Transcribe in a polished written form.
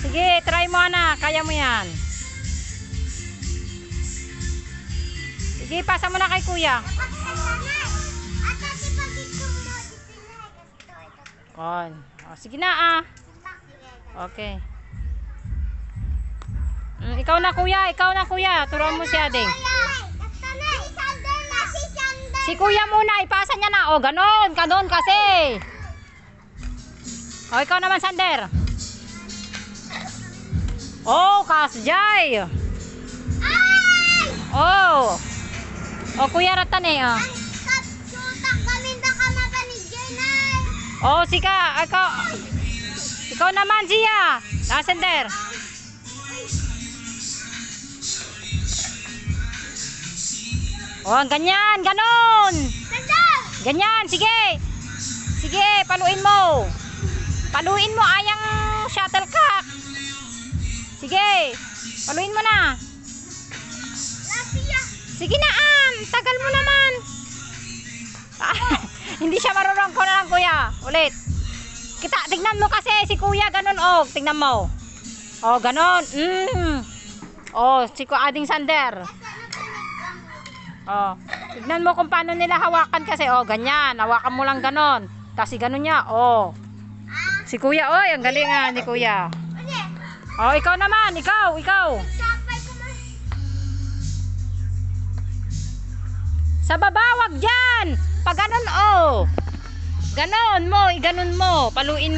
Sige, try mo na. Kaya mo yan. Sige, pasa mo na kay kuya. Kon. Oh, sige na ah. Okay. Ikaw na kuya, turuan mo si Ading. Si kuya muna, ipasa niya na. Oh, ganon kasi. Oh, ikaw naman, Sander. Oh, kasjay. Oh. Oh, kuya Ratan eh. Oh. Oh, sika, ikaw naman siya. Sander. Oh, ganyan, ganon. Ganyan, sige. Sige, paluin mo. Paluin mo ayang shuttlecock. Sige, paluin mo na. Sige na, tagal mo naman. Hindi siya marunong ko na lang, kuya. Ulit. Tignan mo kasi si kuya, ganon, oh. Tignan mo. Oh, ganon. Oh, si Ading Sander. Oh, tignan mo kung paano nila hawakan kasi. Oh, ganyan. Hawakan mo lang ganon. Kasi ganon niya. Oh. Si kuya, oh, ang galing nga ni kuya. Oh, ikaw naman. Ikaw. Sa baba, wag dyan. Pag ganon, oh. Ganon mo, iganon mo. Paluin mo.